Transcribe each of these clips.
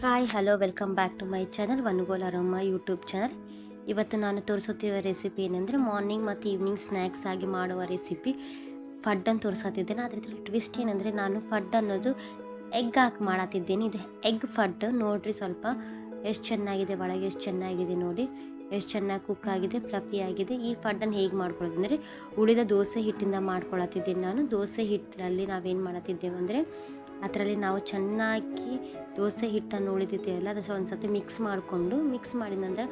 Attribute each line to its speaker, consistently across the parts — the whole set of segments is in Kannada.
Speaker 1: Hi hello welcome back to my channel ವನ್ಗೋಲ್ ಅರೋಮಾ ಯೂಟ್ಯೂಬ್ ಚಾನಲ್. ಇವತ್ತು ನಾನು ತೋರಿಸುತ್ತಿರುವ ರೆಸಿಪಿ ಏನೆಂದರೆ ಮಾರ್ನಿಂಗ್ ಮತ್ತು ಈವ್ನಿಂಗ್ ಸ್ನ್ಯಾಕ್ಸ್ ಆಗಿ ಮಾಡುವ ರೆಸಿಪಿ ಫಡ್ಡನ್ನು ತೋರಿಸುತ್ತಿದ್ದೇನೆ. ಅದರಲ್ಲಿ ಟ್ವಿಸ್ಟ್ ಏನಂದರೆ ನಾನು ಫಡ್ ಅನ್ನೋದು ಎಗ್ ಹಾಕಿ ಮಾಡತ್ತಿದ್ದೇನೆ. ಇದು ಎಗ್ ಫಡ್ ನೋಡಿರಿ, ಸ್ವಲ್ಪ ಎಷ್ಟು ಚೆನ್ನಾಗಿದೆ, ಒಳಗೆ ಎಷ್ಟು ಚೆನ್ನಾಗಿದೆ ನೋಡಿ, ಎಷ್ಟು ಚೆನ್ನಾಗಿ ಕುಕ್ ಆಗಿದೆ, ಫ್ಲಫಿ ಆಗಿದೆ. ಈ ಫಡ್ಡನ್ನು ಹೇಗೆ ಮಾಡ್ಕೊಳ್ಳೋದು ಅಂದರೆ ಉಳಿದ ದೋಸೆ ಹಿಟ್ಟಿಂದ ಮಾಡ್ಕೊಳತ್ತಿದ್ದೀನಿ ನಾನು. ದೋಸೆ ಹಿಟ್ಟಲ್ಲಿ ನಾವೇನು ಮಾಡತ್ತಿದ್ದೇವೆ ಅಂದರೆ ಅದರಲ್ಲಿ ನಾವು ಚೆನ್ನಾಗಿ ದೋಸೆ ಹಿಟ್ಟನ್ನು ಉಳಿದಿದೆಯಲ್ಲ ಅದು ಒಂದು ಸತಿ ಮಿಕ್ಸ್ ಮಾಡಿದ ನಂತರ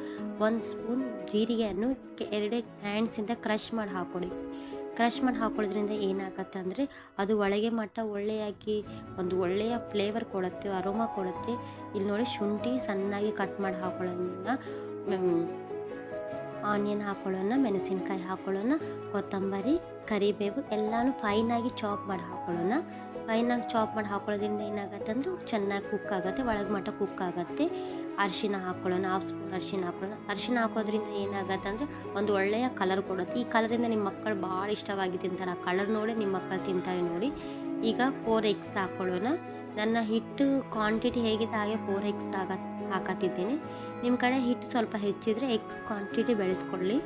Speaker 1: 1 ಸ್ಪೂನ್ ಜೀರಿಗೆಯನ್ನು 2 ಹ್ಯಾಂಡ್ಸಿಂದ ಕ್ರಷ್ ಮಾಡಿ ಹಾಕೊಳ್ಳೋದ್ರಿಂದ ಏನಾಗುತ್ತೆ ಅಂದರೆ ಅದು ಒಳಗೆ ಮಟ್ಟ ಒಳ್ಳೆಯಾಗಿ ಒಂದು ಒಳ್ಳೆಯ ಫ್ಲೇವರ್ ಕೊಡುತ್ತೆ, ಅರೋಮಾ ಕೊಡುತ್ತೆ. ಇಲ್ಲಿ ನೋಡಿ ಶುಂಠಿ ಸಣ್ಣಾಗಿ ಕಟ್ ಮಾಡಿ ಹಾಕೊಳ್ಳೋದ್ರಿಂದ ಆನಿಯನ್ ಹಾಕೊಳ್ಳೋಣ, ಮೆಣಸಿನ್ಕಾಯಿ ಹಾಕೊಳ್ಳೋಣ, ಕೊತ್ತಂಬರಿ, ಕರಿಬೇವು ಎಲ್ಲನೂ ಫೈನಾಗಿ ಚಾಪ್ ಮಾಡಿ ಹಾಕೊಳ್ಳೋಣ. ಫೈನಾಗಿ ಚಾಪ್ ಮಾಡಿ ಹಾಕೊಳ್ಳೋದ್ರಿಂದ ಏನಾಗುತ್ತೆ ಅಂದರೆ ಚೆನ್ನಾಗಿ ಕುಕ್ ಆಗುತ್ತೆ, ಒಳಗೆ ಮಟ್ಟ ಕುಕ್ ಆಗುತ್ತೆ. ಅರಿಶಿನ ಹಾಕೊಳ್ಳೋಣ, 1/2 ಸ್ಪೂನ್ ಅರಿಶಿನ ಹಾಕೊಳ್ಳೋಣ. ಅರಿಶಿನ ಹಾಕೋದ್ರಿಂದ ಏನಾಗುತ್ತೆ ಅಂದರೆ ಒಂದು ಒಳ್ಳೆಯ ಕಲರ್ ಕೊಡುತ್ತೆ. ಈ ಕಲರಿಂದ ನಿಮ್ಮ ಮಕ್ಕಳು ಭಾಳ ಇಷ್ಟವಾಗಿ ತಿಂತಾರೆ. ಆ ಕಲರ್ ನೋಡಿ ನಿಮ್ಮ ಮಕ್ಕಳು ತಿಂತಾರೆ ನೋಡಿ. ಈಗ 4 ಎಗ್ಸ್ ಹಾಕೊಳ್ಳೋಣ. ನನ್ನ ಹಿಟ್ಟು ಕ್ವಾಂಟಿಟಿ ಹೇಗಿದೆ ಹಾಗೆ 4 ಎಗ್ಸ್ ಹಾಕತ್ತಿದ್ದೇನೆ. ನಿಮ್ಮ ಕಡೆ ಹಿಟ್ಟು ಸ್ವಲ್ಪ ಹೆಚ್ಚಿದ್ರೆ ಎಗ್ಸ್ ಕ್ವಾಂಟಿಟಿ ಬೆಳೆಸ್ಕೊಳ್ಳಿ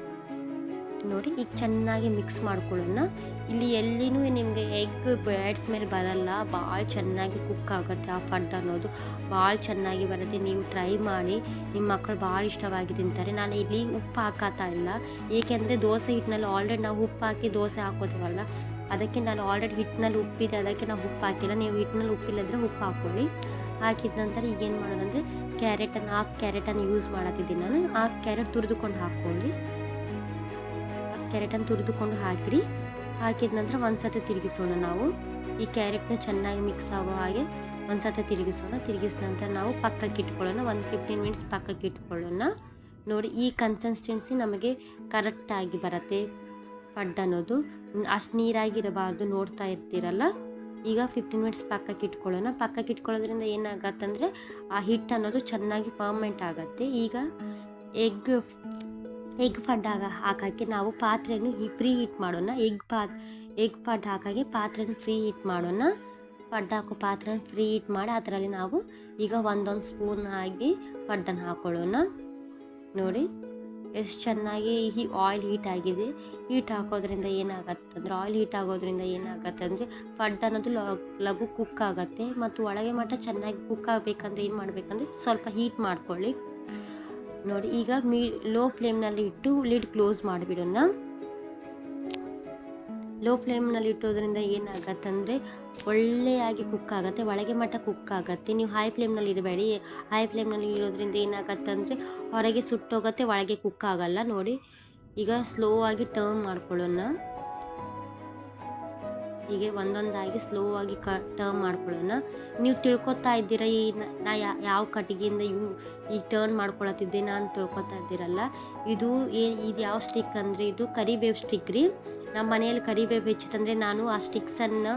Speaker 1: ನೋಡಿ. ಈಗ ಚೆನ್ನಾಗಿ ಮಿಕ್ಸ್ ಮಾಡ್ಕೊಳ್ಳೋಣ. ಇಲ್ಲಿ ಎಲ್ಲಿನೂ ನಿಮಗೆ ಎಗ್ ಬ್ಯಾಡ್ ಸ್ಮೆಲ್ ಬರಲ್ಲ, ಭಾಳ ಚೆನ್ನಾಗಿ ಕುಕ್ ಆಗುತ್ತೆ. ಆ ಫಡ್ ಅನ್ನೋದು ಭಾಳ ಚೆನ್ನಾಗಿ ಬರುತ್ತೆ. ನೀವು ಟ್ರೈ ಮಾಡಿ, ನಿಮ್ಮ ಮಕ್ಕಳು ಭಾಳ ಇಷ್ಟವಾಗಿ ತಿಂತಾರೆ. ನಾನು ಇಲ್ಲಿ ಉಪ್ಪು ಹಾಕತ್ತಾ ಇಲ್ಲ, ಏಕೆಂದರೆ ದೋಸೆ ಹಿಟ್ಟಿನಲ್ಲಿ ಆಲ್ರೆಡಿ ನಾವು ಉಪ್ಪು ಹಾಕಿ ದೋಸೆ ಹಾಕೋತೀವಲ್ಲ, ಅದಕ್ಕೆ ನಾನು ಆಲ್ರೆಡಿ ಹಿಟ್ಟಿನಲ್ಲಿ ಉಪ್ಪಿದೆ, ಅದಕ್ಕೆ ನಾವು ಉಪ್ಪು ಹಾಕಿಲ್ಲ. ನೀವು ಹಿಟ್ಟಿನಲ್ಲಿ ಉಪ್ಪಿಲ್ಲದ್ರೆ ಉಪ್ಪು ಹಾಕ್ಕೊಳ್ಳಿ. ಹಾಕಿದ ನಂತರ ಈಗೇನು ಮಾಡೋದಂದರೆ ಹಾಫ್ ಕ್ಯಾರೆಟನ್ನು ಯೂಸ್ ಮಾಡತ್ತಿದ್ದೀನಿ ನಾನು. ಹಾಫ್ ಕ್ಯಾರೆಟ್ ತುರಿದುಕೊಂಡು ಹಾಕ್ಕೊಳ್ಳಿ. ಕ್ಯಾರೆಟನ್ನು ತುರಿದುಕೊಂಡು ಹಾಕಿದ ನಂತರ ಒಂದು ಸತಿ ತಿರುಗಿಸೋಣ. ನಾವು ಈ ಕ್ಯಾರೆಟ್ನ ಚೆನ್ನಾಗಿ ಮಿಕ್ಸ್ ಆಗೋ ಹಾಗೆ ಒಂದು ಸತಿ ತಿರುಗಿಸಿದ ನಂತರ ನಾವು ಪಕ್ಕಕ್ಕೆ ಇಟ್ಕೊಳ್ಳೋಣ. 15 ಮಿನಿಟ್ಸ್ ಪಕ್ಕಕ್ಕೆ ಇಟ್ಕೊಳ್ಳೋಣ ನೋಡಿ. ಈ ಕನ್ಸಿಸ್ಟೆನ್ಸಿ ನಮಗೆ ಕರೆಕ್ಟಾಗಿ ಬರುತ್ತೆ ಫಡ್ ಅನ್ನೋದು. ಅಷ್ಟು ನೀರಾಗಿರಬಾರ್ದು, ನೋಡ್ತಾ ಇರ್ತೀರಲ್ಲ. ಈಗ 15 ಮಿನಿಟ್ಸ್ ಪಕ್ಕಕ್ಕೆ ಇಟ್ಕೊಳ್ಳೋದ್ರಿಂದ ಏನಾಗತ್ತಂದರೆ ಆ ಹಿಟ್ಟು ಅನ್ನೋದು ಚೆನ್ನಾಗಿ ಪರ್ಮನೆಂಟ್ ಆಗುತ್ತೆ. ಈಗ ಎಗ್ ಫಡ್ ಹಾಕೋಕ್ಕೆ ನಾವು ಪಾತ್ರೆಯನ್ನು ಪ್ರೀ ಹೀಟ್ ಮಾಡೋಣ. ಎಗ್ ಫಡ್ ಹಾಕೋಕ್ಕೆ ಪಾತ್ರೆಯನ್ನು ಫ್ರೀ ಹೀಟ್ ಮಾಡೋಣ. ಫಡ್ ಹಾಕೋ ಪಾತ್ರೆಯನ್ನು ಫ್ರೀ ಹೀಟ್ ಮಾಡಿ ಅದರಲ್ಲಿ ನಾವು ಈಗ ಒಂದೊಂದು ಸ್ಪೂನ್ ಆಗಿ ಫಡ್ಡನ್ನು ಹಾಕೊಳ್ಳೋಣ ನೋಡಿ. ಎಷ್ಟು ಚೆನ್ನಾಗಿ ಆಯಿಲ್ ಹೀಟ್ ಆಗಿದೆ. ಹಾಕೋದ್ರಿಂದ ಆಯಿಲ್ ಹೀಟ್ ಆಗೋದ್ರಿಂದ ಏನಾಗುತ್ತೆ ಅಂದರೆ ಫಡ್ ಅನ್ನೋದು ಲಘು ಕುಕ್ ಆಗುತ್ತೆ. ಮತ್ತು ಒಳಗೆ ಮಟ್ಟ ಚೆನ್ನಾಗಿ ಕುಕ್ ಆಗಬೇಕಂದ್ರೆ ಏನು ಮಾಡಬೇಕಂದ್ರೆ ಸ್ವಲ್ಪ ಹೀಟ್ ಮಾಡ್ಕೊಳ್ಳಿ ನೋಡಿ. ಈಗ ಲೋ ಫ್ಲೇಮ್ನಲ್ಲಿ ಇಟ್ಟು ಲಿಡ್ ಕ್ಲೋಸ್ ಮಾಡಿಬಿಡೋಣ. ಲೋ ಫ್ಲೇಮ್ನಲ್ಲಿ ಇಟ್ಟೋದ್ರಿಂದ ಏನಾಗತ್ತಂದರೆ ಒಳ್ಳೆಯಾಗಿ ಕುಕ್ ಆಗುತ್ತೆ, ಒಳಗೆ ಮಟ್ಟ ಕುಕ್ ಆಗುತ್ತೆ. ನೀವು ಹೈ ಫ್ಲೇಮ್ನಲ್ಲಿ ಇಡಬೇಡಿ. ಹೈ ಫ್ಲೇಮ್ನಲ್ಲಿ ಇಡೋದ್ರಿಂದ ಏನಾಗತ್ತಂದರೆ ಹೊರಗೆ ಸುಟ್ಟೋಗುತ್ತೆ, ಒಳಗೆ ಕುಕ್ ಆಗಲ್ಲ ನೋಡಿ. ಈಗ ಸ್ಲೋ ಆಗಿ ಟರ್ನ್ ಮಾಡ್ಕೊಳ್ಳೋಣ. ಹೀಗೆ ಒಂದೊಂದಾಗಿ ಸ್ಲೋ ಆಗಿ ಟರ್ನ್ ಮಾಡ್ಕೊಳ್ಳೋಣ. ನೀವು ತಿಳ್ಕೊತಾ ಇದ್ದೀರಾ ನಾ ಯಾವ ಕಟ್ಟಿಗೆಯಿಂದ ಈಗ ಟರ್ನ್ ಮಾಡ್ಕೊಳತ್ತಿದ್ದೆ ನಾನು ತಿಳ್ಕೊತಾ ಇದ್ದೀರಲ್ಲ. ಇದು ಯಾವ ಸ್ಟಿಕ್ ಅಂದರೆ ಇದು ಕರಿಬೇವು ಸ್ಟಿಕ್ ರೀ. ನಮ್ಮ ಮನೆಯಲ್ಲಿ ಕರಿಬೇವು ಹೆಚ್ಚಿತಂದರೆ ನಾನು ಆ ಸ್ಟಿಕ್ಸನ್ನು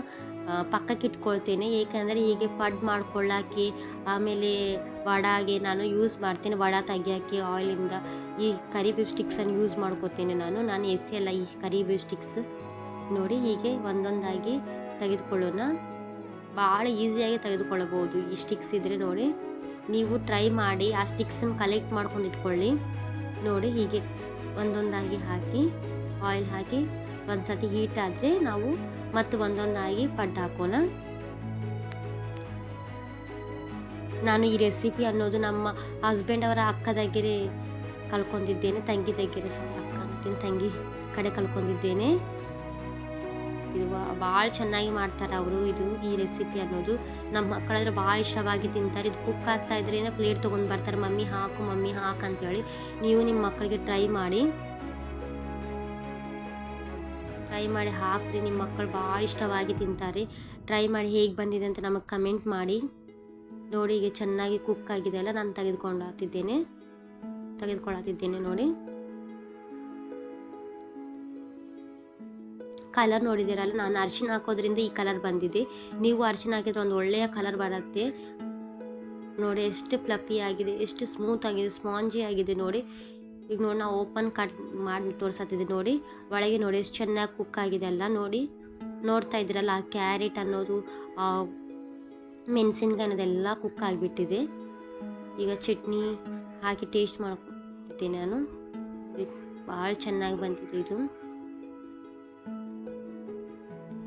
Speaker 1: ಪಕ್ಕಕ್ಕೆ ಇಟ್ಕೊಳ್ತೇನೆ. ಏಕೆಂದರೆ ಹೀಗೆ ಫಡ್ ಮಾಡ್ಕೊಳ್ಳೋಕ್ಕೆ ಆಮೇಲೆ ವಡಾಗೆ ನಾನು ಯೂಸ್ ಮಾಡ್ತೇನೆ. ವಡ ತೆಗಿಯೋಕ್ಕೆ ಆಯಿಲಿಂದ ಈ ಕರಿಬೇವು ಸ್ಟಿಕ್ಸನ್ನು ಯೂಸ್ ಮಾಡ್ಕೋತೇನೆ ನಾನು ಎಸೆಯಲ್ಲ ಈ ಕರಿಬೇವು ಸ್ಟಿಕ್ಸ್ ನೋಡಿ. ಹೀಗೆ ಒಂದೊಂದಾಗಿ ತೆಗೆದುಕೊಳ್ಳೋಣ. ಭಾಳ ಈಸಿಯಾಗಿ ತೆಗೆದುಕೊಳ್ಳಬಹುದು ಈ ಸ್ಟಿಕ್ಸ್ ಇದ್ದರೆ ನೋಡಿ. ನೀವು ಟ್ರೈ ಮಾಡಿ ಆ ಸ್ಟಿಕ್ಸನ್ನು ಕಲೆಕ್ಟ್ ಮಾಡ್ಕೊಂಡು ಇಟ್ಕೊಳ್ಳಿ ನೋಡಿ. ಹೀಗೆ ಒಂದೊಂದಾಗಿ ಆಯಿಲ್ ಹಾಕಿ ಒಂದು ಸತಿ ಹೀಟ್ ಆದರೆ ನಾವು ಮತ್ತೆ ಒಂದೊಂದಾಗಿ ಫಡ್ ಹಾಕೋಣ. ನಾನು ಈ ರೆಸಿಪಿ ಅನ್ನೋದು ನಮ್ಮ ಹಸ್ಬೆಂಡ್ ಅವರ ಅಕ್ಕ దగ్గర ಕಲ್ಕೊಂಡಿದ್ದೇನೆ, ತಂಗಿ దగ్గర ತಂಗಿ ಕಡೆ ಕಲ್ಕೊಂಡಿದ್ದೇನೆ. ಇದು ಭಾಳ ಚೆನ್ನಾಗಿ ಮಾಡ್ತಾರೆ ಅವರು. ಈ ರೆಸಿಪಿ ಅನ್ನೋದು ನಮ್ಮ ಮಕ್ಕಳಾದ್ರೆ ಭಾಳ ಇಷ್ಟವಾಗಿ ತಿಂತಾರೆ. ಇದು ಕುಕ್ ಆಗ್ತಾ ಇದ್ರೆ ಪ್ಲೇಟ್ ತೊಗೊಂಡು ಬರ್ತಾರೆ, ಮಮ್ಮಿ ಹಾಕು ಅಂತೇಳಿ. ನೀವು ನಿಮ್ಮ ಮಕ್ಕಳಿಗೆ ಟ್ರೈ ಮಾಡಿ ಹಾಕ್ರಿ. ನಿಮ್ಮ ಮಕ್ಕಳು ಭಾಳ ಇಷ್ಟವಾಗಿ ತಿಂತಾರೆ. ಟ್ರೈ ಮಾಡಿ ಹೇಗೆ ಬಂದಿದೆ ಅಂತ ನಮಗೆ ಕಮೆಂಟ್ ಮಾಡಿ ನೋಡಿ. ಈಗ ಚೆನ್ನಾಗಿ ಕುಕ್ ಆಗಿದೆ ಅಲ್ಲ, ನಾನು ತೆಗೆದುಕೊಳ್ಳತ್ತಿದ್ದೇನೆ ನೋಡಿ. ಕಲರ್ ನೋಡಿದ್ದೀರಲ್ಲ, ನಾನು ಅರಿಶಿನ ಹಾಕೋದ್ರಿಂದ ಈ ಕಲರ್ ಬಂದಿದೆ. ನೀವು ಅರಿಶಿನ ಹಾಕಿದ್ರೆ ಒಂದು ಒಳ್ಳೆಯ ಕಲರ್ ಬರುತ್ತೆ ನೋಡಿ. ಎಷ್ಟು ಫ್ಲಫಿ ಆಗಿದೆ, ಎಷ್ಟು ಸ್ಮೂತ್ ಆಗಿದೆ, ಸ್ಪಾಂಜಿ ಆಗಿದೆ ನೋಡಿ. ಈಗ ನೋಡಿ ನಾವು ಓಪನ್ ಕಟ್ ಮಾಡಿ ತೋರಿಸತ್ತಿದ್ದೆ ನೋಡಿ. ಒಳಗೆ ನೋಡಿ ಎಷ್ಟು ಚೆನ್ನಾಗಿ ಕುಕ್ ಆಗಿದೆ ಅಲ್ಲ ನೋಡಿ. ನೋಡ್ತಾ ಇದ್ದೀರಲ್ಲ, ಆ ಕ್ಯಾರೆಟ್ ಅನ್ನೋದು ಮೆಣಸಿನ್ಕಾಯಿ ಅನ್ನೋದೆಲ್ಲ ಕುಕ್ ಆಗಿಬಿಟ್ಟಿದೆ ಈಗ ಚಟ್ನಿ ಹಾಕಿ ಟೇಸ್ಟ್ ಮಾಡ್ಕೊತೀನಿ ನಾನು. ಭಾಳ ಚೆನ್ನಾಗಿ ಬಂದಿದೆ ಇದು.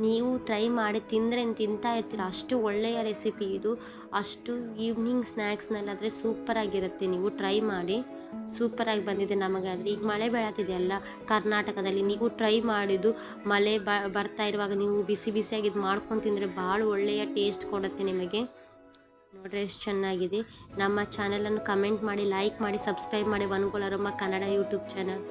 Speaker 1: ನೀವು ಟ್ರೈ ಮಾಡಿ ತಿಂತಾ ಇರ್ತೀರ, ಅಷ್ಟು ಒಳ್ಳೆಯ ರೆಸಿಪಿ ಇದು. ಅಷ್ಟು ಈವ್ನಿಂಗ್ ಸ್ನ್ಯಾಕ್ಸ್ನಲ್ಲಾದರೆ ಸೂಪರಾಗಿರುತ್ತೆ. ನೀವು ಟ್ರೈ ಮಾಡಿ. ಸೂಪರಾಗಿ ಬಂದಿದೆ ನಮಗಾದರೆ. ಈಗ ಮಳೆ ಬೀಳತ್ತಿದೆ ಅಲ್ಲ ಕರ್ನಾಟಕದಲ್ಲಿ, ನೀವು ಟ್ರೈ ಮಾಡಿದ್ದು ಮಳೆ ಬರ್ತಾ ಇರುವಾಗ ನೀವು ಬಿಸಿ ಬಿಸಿಯಾಗಿದ್ದು ಮಾಡ್ಕೊಂಡು ತಿಂದರೆ ಭಾಳ ಒಳ್ಳೆಯ ಟೇಸ್ಟ್ ಕೊಡುತ್ತೆ ನಿಮಗೆ. ನೋಡ್ರಿ ಎಷ್ಟು ಚೆನ್ನಾಗಿದೆ. ನಮ್ಮ ಚಾನಲನ್ನು ಕಮೆಂಟ್ ಮಾಡಿ, ಲೈಕ್ ಮಾಡಿ, ಸಬ್ಸ್ಕ್ರೈಬ್ ಮಾಡಿ. ಒನ್ಗೋಲ್ ಅರೋಮಾ ಕನ್ನಡ ಯೂಟ್ಯೂಬ್ ಚಾನಲ್.